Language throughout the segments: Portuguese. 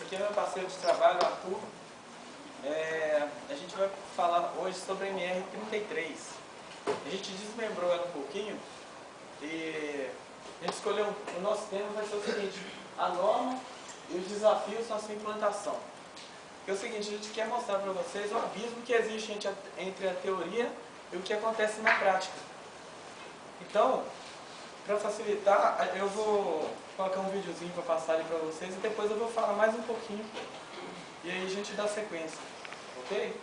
Esse aqui é meu parceiro de trabalho, Arthur. A gente vai falar hoje sobre a MR33. A gente desmembrou ela um pouquinho e a gente escolheu, o nosso tema vai ser o seguinte: a norma e os desafios na sua implantação. É o seguinte, a gente quer mostrar para vocês o abismo que existe entre a teoria e o que acontece na prática. Então, para facilitar, eu vou colocar um videozinho para passar ali para vocês e depois eu vou falar mais um pouquinho e aí a gente dá sequência, ok?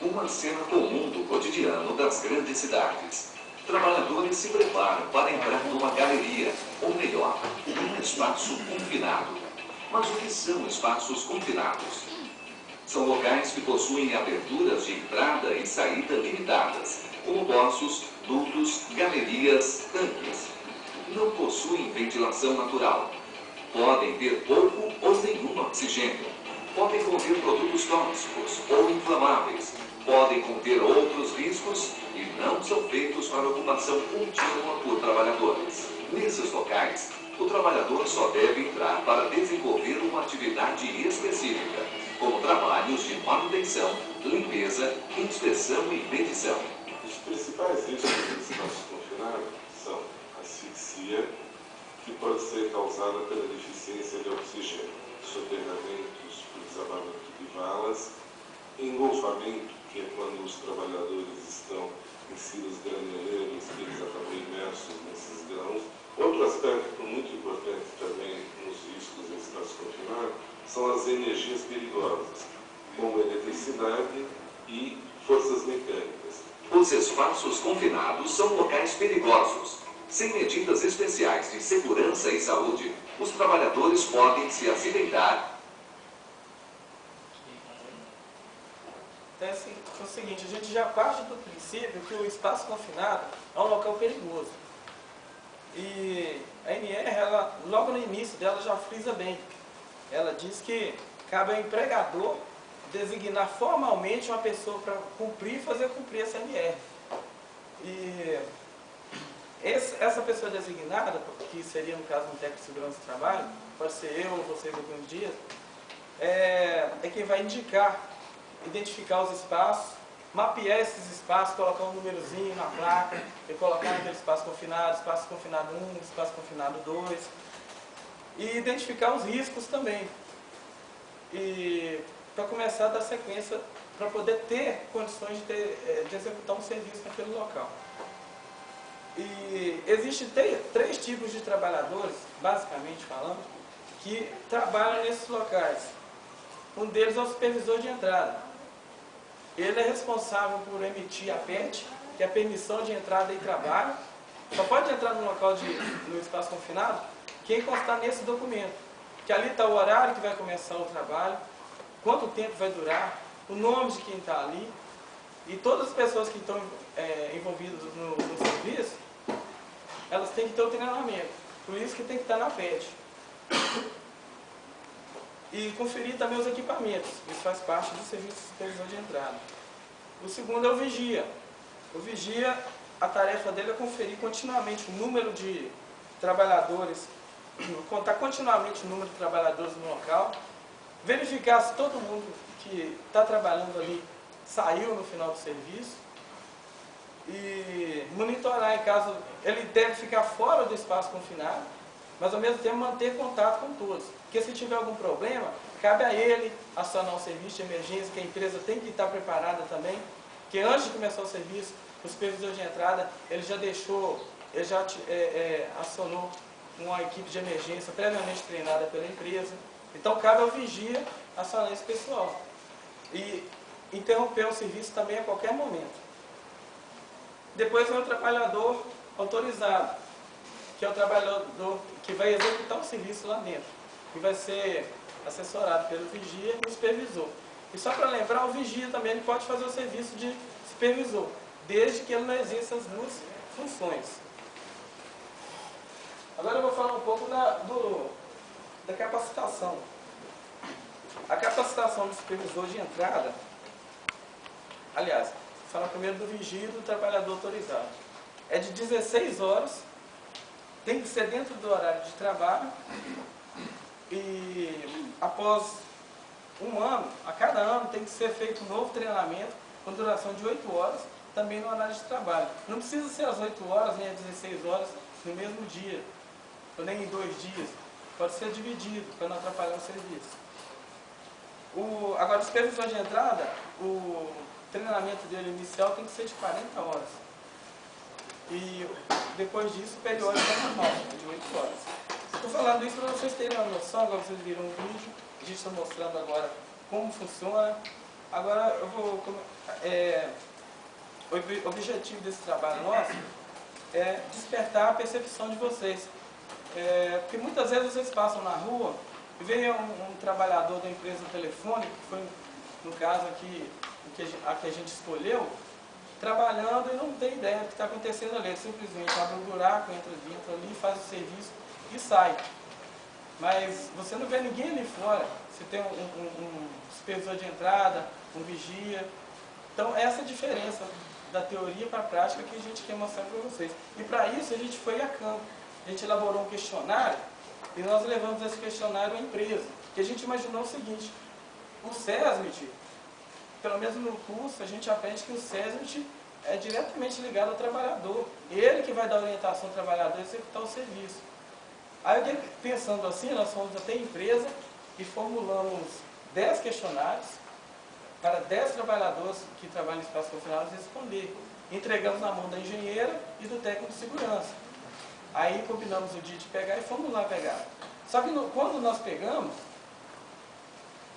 Uma cena comum do cotidiano das grandes cidades. Trabalhadores se preparam para entrar numa galeria, ou melhor, num espaço confinado. Mas o que são espaços confinados? São locais que possuem aberturas de entrada e saída limitadas, como poços, dutos, galerias, tanques. Não possuem ventilação natural. Podem ter pouco ou nenhum oxigênio. Podem conter produtos tóxicos ou inflamáveis. Podem conter outros riscos e não são feitos para ocupação contínua por trabalhadores. Nesses locais, o trabalhador só deve entrar para desenvolver uma atividade específica, como trabalhos de manutenção, limpeza, inspeção e medição. Os principais riscos do espaço confinado são asfixia, que pode ser causada pela deficiência de oxigênio, soterramentos por desabamento de valas, engolfamento, que é quando os trabalhadores estão em silos graneleiros e eles acabam imersos nesses grãos. Outro aspecto muito importante também nos riscos do espaço confinado são as energias perigosas, como eletricidade e forças mecânicas. Os espaços confinados são locais perigosos. Sem medidas especiais de segurança e saúde, os trabalhadores podem se acidentar. Então é o seguinte, a gente já parte do princípio que o espaço confinado é um local perigoso. E a NR, ela, logo no início dela, já frisa bem. Ela diz que cabe ao empregador designar formalmente uma pessoa para fazer cumprir essa NR. E essa pessoa designada, que seria no caso um técnico de segurança do trabalho, pode ser eu ou vocês alguns dias, é quem vai identificar os espaços, mapear esses espaços, colocar um númerozinho na placa, e colocar naquele espaço confinado 1, espaço confinado 2, e identificar os riscos também. E para começar a dar sequência, para poder ter condições de executar um serviço naquele local. E existem três tipos de trabalhadores, basicamente falando, que trabalham nesses locais. Um deles é o supervisor de entrada. Ele é responsável por emitir a PET, que é a permissão de entrada e trabalho. Só pode entrar no local no espaço confinado quem constar nesse documento. Que ali está o horário que vai começar o trabalho, quanto tempo vai durar, o nome de quem está ali. E todas as pessoas que estão envolvidas no serviço, elas têm que ter o treinamento. Por isso que tem que estar na PET. E conferir também os equipamentos. Isso faz parte do serviço de supervisor de entrada. O segundo é o vigia. O vigia, a tarefa dele é conferir continuamente o número de trabalhadores, contar continuamente o número de trabalhadores no local, verificar se todo mundo que está trabalhando ali saiu no final do serviço e monitorar em caso ele deve ficar fora do espaço confinado, mas ao mesmo tempo manter contato com todos. Porque se tiver algum problema, cabe a ele acionar o serviço de emergência, que a empresa tem que estar preparada também, que antes de começar o serviço, o supervisor de entrada, ele já acionou uma equipe de emergência previamente treinada pela empresa. Então cabe ao vigia acionar esse pessoal. E interromper o serviço também a qualquer momento. Depois vem o trabalhador autorizado, que é o trabalhador que vai executar o serviço lá dentro, que vai ser assessorado pelo vigia e o supervisor. E só para lembrar, o vigia também ele pode fazer o serviço de supervisor, desde que ele não exerça as duas funções. Agora eu vou falar um pouco da capacitação. A capacitação do supervisor de entrada, aliás, vou falar primeiro do vigia e do trabalhador autorizado. É de 16 horas tem que ser dentro do horário de trabalho e após um ano, a cada ano tem que ser feito um novo treinamento com duração de 8 horas, também no horário de trabalho. Não precisa ser às 8 horas nem às 16 horas no mesmo dia, ou nem em 2 dias. Pode ser dividido, para não atrapalhar o serviço. Agora, o supervisor de entrada, o treinamento dele inicial tem que ser de 40 horas. E depois disso, o periódico é normal, de 8 horas. Estou falando isso para vocês terem uma noção. Agora vocês viram um vídeo, a gente está mostrando agora como funciona. Agora eu vou... o objetivo desse trabalho nosso é despertar a percepção de vocês. Porque muitas vezes vocês passam na rua e vem um trabalhador da empresa telefônica, que foi, no caso aqui, a que a gente escolheu, trabalhando e não tem ideia do que está acontecendo ali. Ele simplesmente abre um buraco, entra dentro ali, faz o serviço e sai. Mas você não vê ninguém ali fora. Você tem um supervisor de entrada, um vigia. Então, essa é a diferença da teoria para a prática que a gente quer mostrar para vocês. E para isso a gente foi a campo. A gente elaborou um questionário e nós levamos esse questionário à empresa. Que a gente imaginou o seguinte: o SESMIT, pelo menos no curso, a gente aprende que o SESMIT é diretamente ligado ao trabalhador. Ele que vai dar orientação ao trabalhador e executar o serviço. Aí, pensando assim, nós fomos até a empresa e formulamos 10 questionários para 10 trabalhadores que trabalham em espaços confinados responder. Entregamos na mão da engenheira e do técnico de segurança. Aí combinamos o dia de pegar e fomos lá pegar. Só que quando nós pegamos,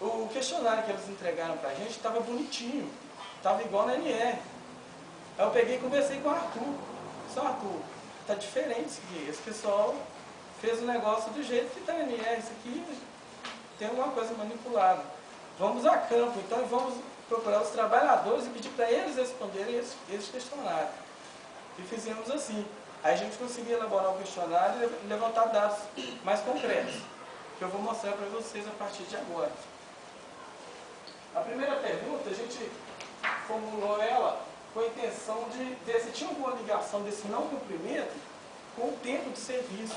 o questionário que eles entregaram para a gente estava bonitinho, estava igual na NR. Aí eu peguei e conversei com o Arthur. Só Arthur, está diferente isso aqui. Esse pessoal fez o negócio do jeito que está na NR. Isso aqui tem alguma coisa manipulada. Vamos a campo, então, e vamos procurar os trabalhadores e pedir para eles responderem esse questionário. E fizemos assim. Aí a gente conseguiu elaborar um questionário e levantar dados mais concretos, que eu vou mostrar para vocês a partir de agora. A primeira pergunta, a gente formulou ela com a intenção de ver se tinha alguma ligação desse não cumprimento com o tempo de serviço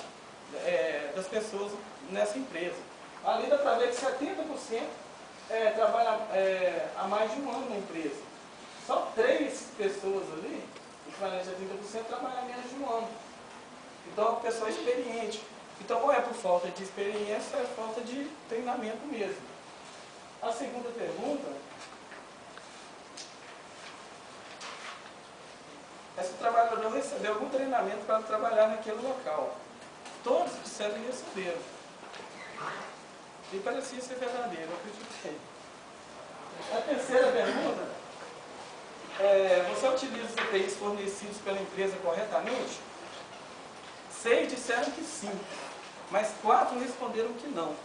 das pessoas nessa empresa. Ali dá para ver que 70% trabalha há mais de um ano na empresa. Só 3 pessoas ali, o equivalente a 30%, trabalham há menos de um ano. Então, é uma pessoa experiente. Então, ou é por falta de experiência, ou é falta de treinamento mesmo. A segunda pergunta é se o trabalhador recebeu algum treinamento para trabalhar naquele local. Todos disseram que receberam. E parecia ser verdadeiro, eu acreditei. A terceira pergunta você utiliza os EPIs fornecidos pela empresa corretamente? 6 disseram que sim, mas 4 responderam que não.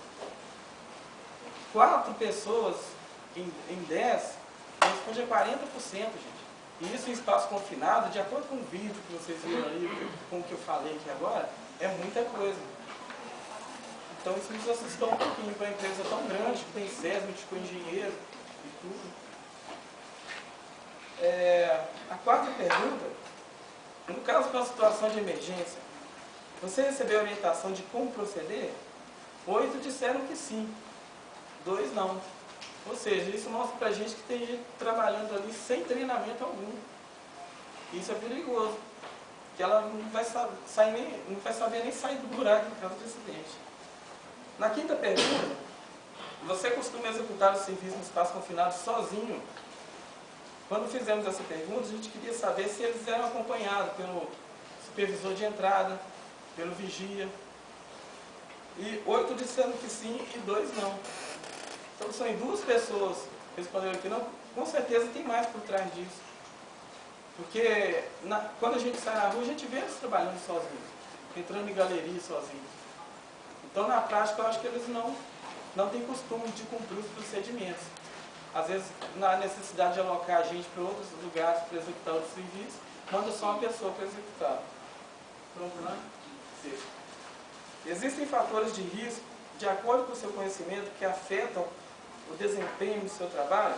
4 pessoas em 10 responde a 40%, gente. E isso em espaço confinado, de acordo com o vídeo que vocês viram ali, com o que eu falei aqui agora, é muita coisa. Então isso nos assustou um pouquinho para uma empresa tão grande, que tem SESMIT, com engenheiro e tudo. A quarta pergunta: no caso de uma situação de emergência, você recebeu orientação de como proceder? 8 disseram que sim, 2 não. Ou seja, isso mostra pra gente que tem gente trabalhando ali sem treinamento algum. Isso é perigoso, porque ela não vai saber nem sair do buraco no caso de acidente. Na quinta pergunta: você costuma executar o serviço no espaço confinado sozinho? Quando fizemos essa pergunta, a gente queria saber se eles eram acompanhados pelo supervisor de entrada, pelo vigia. E 8 disseram que sim e 2 não. Então, são 2 pessoas que responderam que não. Com certeza tem mais por trás disso. Porque quando a gente sai na rua, a gente vê eles trabalhando sozinhos, entrando em galeria sozinhos. Então, na prática, eu acho que eles não têm costume de cumprir os procedimentos. Às vezes, na necessidade de alocar a gente para outros lugares para executar o serviço, manda só uma pessoa para executar. Pronto, né? Sexto. Existem fatores de risco, de acordo com o seu conhecimento, que afetam o desempenho do seu trabalho?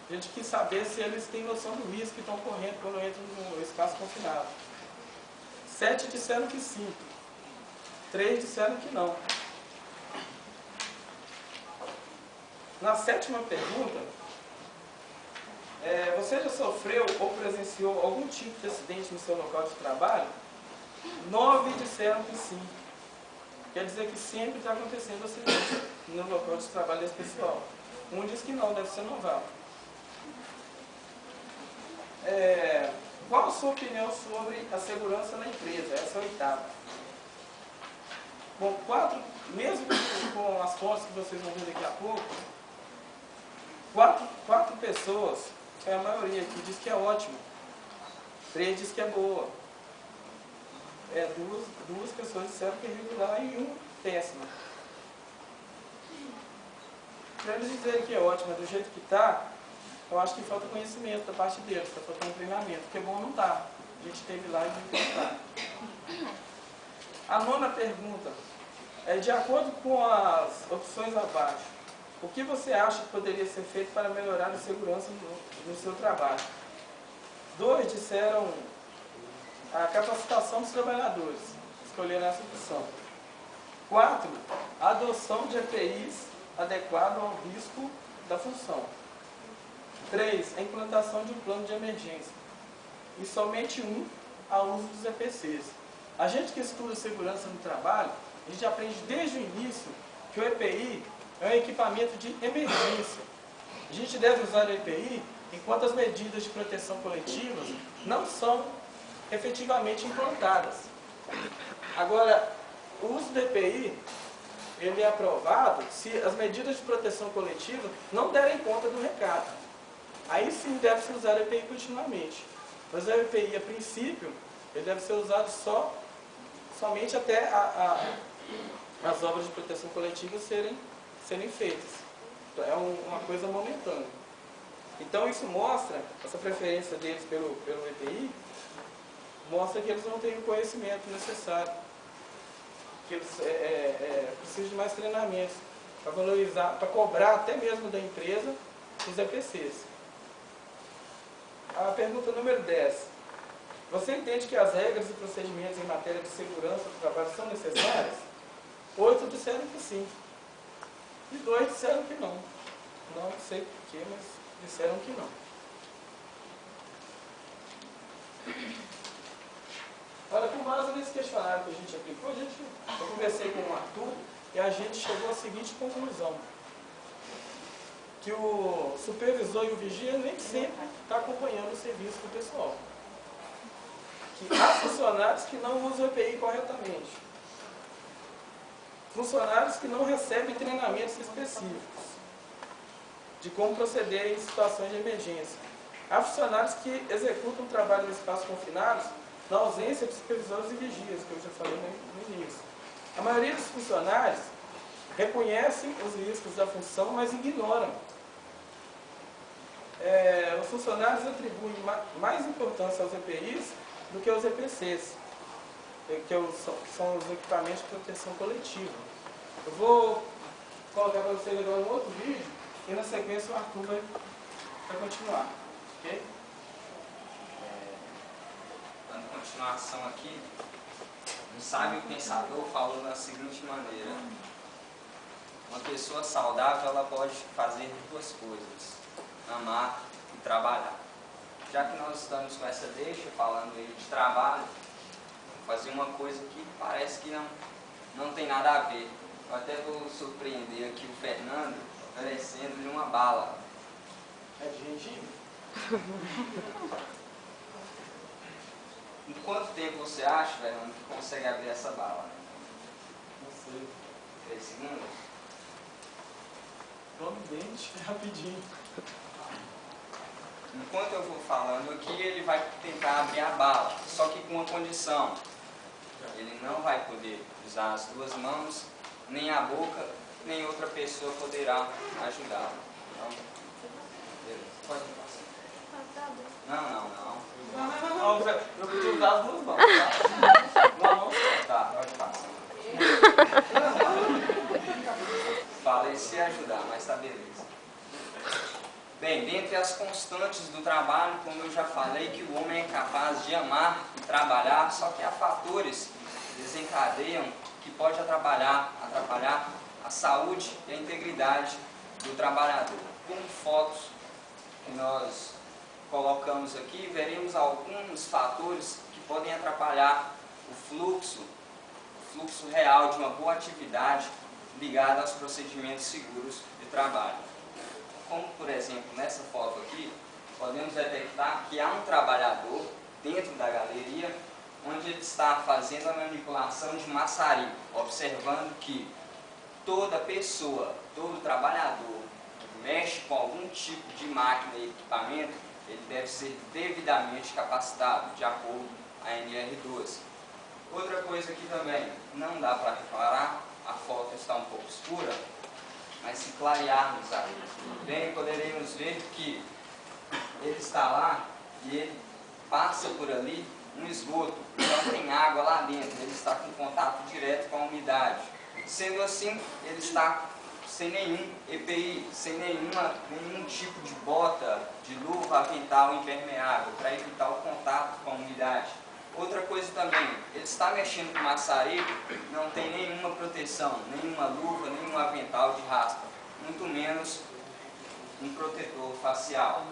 A gente quis saber se eles têm noção do risco que estão correndo quando entram no espaço confinado. 7 disseram que sim. 3 disseram que não. Na 7ª pergunta, você já sofreu ou presenciou algum tipo de acidente no seu local de trabalho? 9 disseram que sim. Quer dizer que sempre está acontecendo acidente no local de trabalho desse pessoal. Um diz que não, deve ser novato. Qual a sua opinião sobre a segurança na empresa? Essa é a 8ª. Bom, mesmo com as fontes que vocês vão ver daqui a pouco, 4 pessoas, é a maioria aqui, diz que é ótimo. 3 diz que é boa. Duas pessoas disseram que é regular e 1 péssimo. Para eles dizerem que é ótimo, do jeito que está, eu acho que falta conhecimento da parte deles, está faltando treinamento, porque bom não está. A gente esteve lá e viu que não está. A 9ª pergunta é: de acordo com as opções abaixo, o que você acha que poderia ser feito para melhorar a segurança no seu trabalho? 2 disseram a capacitação dos trabalhadores, escolheram essa opção. 4, a adoção de EPIs adequado ao risco da função. 3, a implantação de um plano de emergência. E somente 1, ao uso dos EPCs. A gente que estuda segurança no trabalho, a gente aprende desde o início que o EPI é um equipamento de emergência. A gente deve usar o EPI enquanto as medidas de proteção coletiva não são efetivamente implantadas. Agora, o uso do EPI, ele é aprovado se as medidas de proteção coletiva não derem conta do recado. Aí sim deve-se usar o EPI continuamente. Mas o EPI, a princípio, ele deve ser usado somente até as obras de proteção coletiva serem feitas. Então, é uma coisa momentânea. Então isso mostra, essa preferência deles pelo EPI, mostra que eles não têm o conhecimento necessário, que eles precisam de mais treinamentos para valorizar, para cobrar até mesmo da empresa os EPCs. A pergunta número 10. Você entende que as regras e procedimentos em matéria de segurança do trabalho são necessárias? 8 disseram que sim. E 2 disseram que não. Não sei porquê, mas disseram que não. Olha, com base nesse questionário que a gente aplicou, eu conversei com o Arthur e a gente chegou à seguinte conclusão: que o supervisor e o vigia nem sempre está acompanhando o serviço do pessoal. Que há funcionários que não usam o EPI corretamente. Funcionários que não recebem treinamentos específicos de como proceder em situações de emergência. Há funcionários que executam trabalho em espaços confinados na ausência de supervisores e vigias, que eu já falei no início. A maioria dos funcionários reconhecem os riscos da função, mas ignoram. Os funcionários atribuem mais importância aos EPIs do que aos EPCs, que são os equipamentos de proteção coletiva. Eu vou colocar para vocês agora um outro vídeo e na sequência o Arthur vai continuar. Ok? Dando continuação aqui, um sábio pensador falou da seguinte maneira: uma pessoa saudável ela pode fazer 2 coisas: amar e trabalhar. Já que nós estamos com essa deixa, falando aí de trabalho, vou fazer uma coisa que parece que não tem nada a ver. Eu até vou surpreender aqui o Fernando oferecendo-lhe uma bala. É de gengibre? Em quanto tempo você acha, Fernando, que consegue abrir essa bala? Não sei. 3 segundos? Provavelmente, rapidinho. Enquanto eu vou falando aqui, ele vai tentar abrir a bala, só que com uma condição: ele não vai poder usar as 2 mãos, nem a boca, nem outra pessoa poderá ajudá-lo. Então, beleza. Pode passar. Não. Eu podia usar as 2 mãos, tá? Uma mão só. Tá, pode passar. Falei se ajudar, mas tá beleza. Bem, dentro Dentre as constantes do trabalho, como eu já falei, que o homem é capaz de amar e trabalhar, só que há fatores que desencadeiam que pode atrapalhar a saúde e a integridade do trabalhador. Com fotos que nós colocamos aqui, veremos alguns fatores que podem atrapalhar o fluxo real de uma boa atividade ligada aos procedimentos seguros de trabalho. Como, por exemplo, nessa foto aqui, podemos detectar que há um trabalhador dentro da galeria, onde ele está fazendo a manipulação de maçarico, observando que toda pessoa, todo trabalhador que mexe com algum tipo de máquina e equipamento, ele deve ser devidamente capacitado, de acordo com a NR12. Outra coisa que também não dá para reparar, a foto está um pouco escura, mas se clarearmos aí bem, poderemos ver que ele está lá e ele passa por ali um esgoto, então tem água lá dentro, ele está com contato direto com a umidade. Sendo assim, ele está sem nenhum EPI, sem nenhum tipo de bota, de luva, avental impermeável, para evitar o contato com a umidade. Outra coisa também, ele está mexendo com maçarico, não tem nenhuma proteção, nenhuma luva, nenhum avental de raspa, muito menos um protetor facial.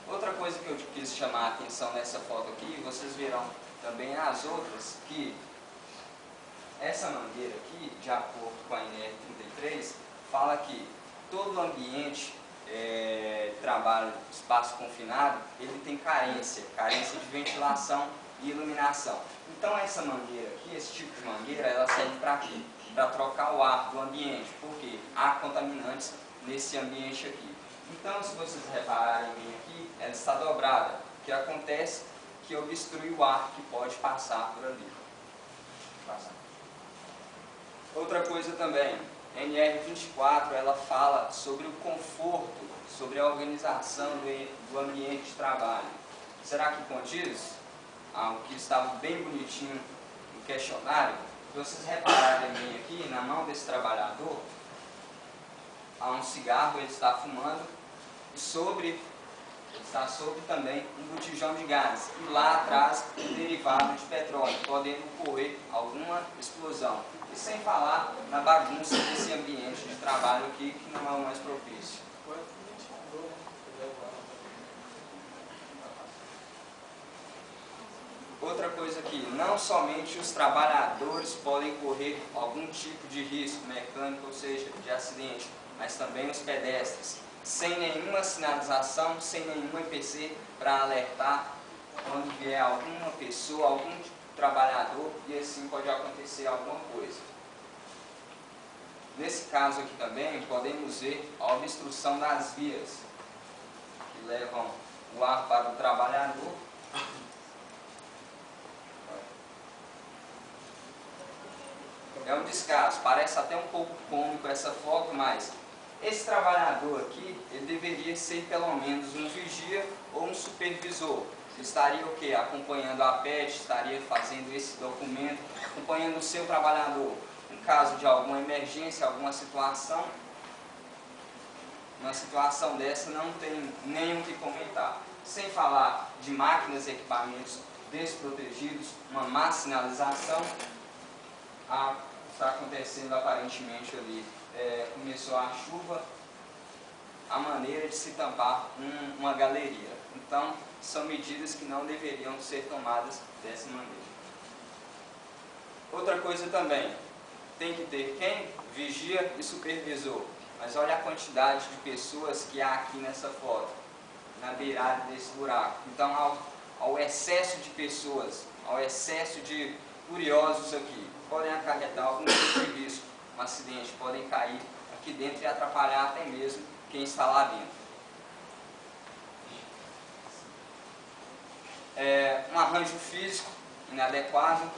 Outra coisa que eu quis chamar a atenção nessa foto aqui, vocês verão também as outras, que essa mangueira aqui, de acordo com a NR33, fala que todo ambiente trabalho, espaço confinado, ele tem carência de ventilação e iluminação. Então essa mangueira aqui, esse tipo de mangueira, ela serve para quê? Para trocar o ar do ambiente, porque há contaminantes nesse ambiente aqui. Então, se vocês repararem bem aqui, ela está dobrada. O que acontece? Que obstrui o ar que pode passar por ali. Outra coisa também, NR24, ela fala sobre o conforto, sobre a organização do ambiente de trabalho. Será que condiz? O que estava bem bonitinho no questionário, se vocês repararem bem aqui, na mão desse trabalhador, há um cigarro, ele está fumando, e ele está sobre também um botijão de gás, e lá atrás um derivado de petróleo, podendo ocorrer alguma explosão. E sem falar na bagunça desse ambiente de trabalho aqui, que não é o mais propício. Outra coisa aqui, não somente os trabalhadores podem correr algum tipo de risco mecânico, ou seja, de acidente, mas também os pedestres, sem nenhuma sinalização, sem nenhum EPC para alertar quando vier alguma pessoa, algum trabalhador, e assim pode acontecer alguma coisa. Nesse caso aqui também, podemos ver a obstrução das vias, que levam o ar para o trabalhador. É um descaso, parece até um pouco cômico essa foto, mas esse trabalhador aqui, ele deveria ser pelo menos um vigia ou um supervisor. Ele estaria o quê? Acompanhando a PET, estaria fazendo esse documento, acompanhando o seu trabalhador. Em caso de alguma emergência, alguma situação, uma situação dessa não tem nem o que comentar. Sem falar de máquinas e equipamentos desprotegidos, uma má sinalização. Está acontecendo aparentemente ali, começou a chuva, a maneira de se tampar uma galeria. Então, são medidas que não deveriam ser tomadas dessa maneira. Outra coisa também, tem que ter quem? Vigia e supervisor. Mas olha a quantidade de pessoas que há aqui nessa foto, na beirada desse buraco. Então, ao excesso de pessoas, ao excesso de curiosos aqui, podem acarretar algum tipo de risco, um acidente, podem cair aqui dentro e atrapalhar até mesmo quem está lá dentro. Um arranjo físico inadequado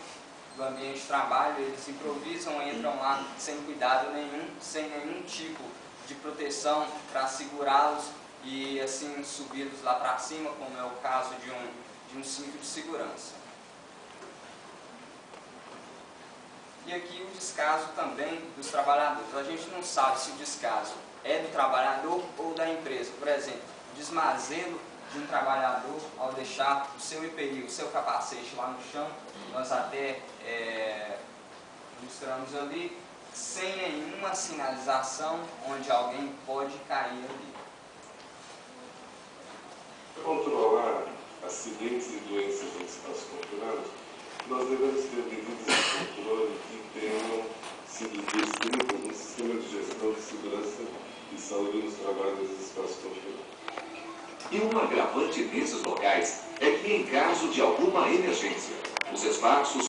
do ambiente de trabalho, eles improvisam, entram lá sem cuidado nenhum, sem nenhum tipo de proteção para segurá-los e assim subi-los lá para cima, como é o caso de um cinto de segurança. E aqui o descaso também dos trabalhadores. A gente não sabe se o descaso é do trabalhador ou da empresa. Por exemplo, desmazelo de um trabalhador ao deixar o seu EPI, o seu capacete lá no chão. Nós até mostramos ali, sem nenhuma sinalização onde alguém pode cair ali. Para controlar acidentes e doenças no espaço confinado, nós devemos ter medidas de controle que tenham sido descritas no sistema de gestão de segurança e saúde nos trabalhos do espaço confinado. E um agravante nesses locais é que, em caso de alguma emergência, os espaços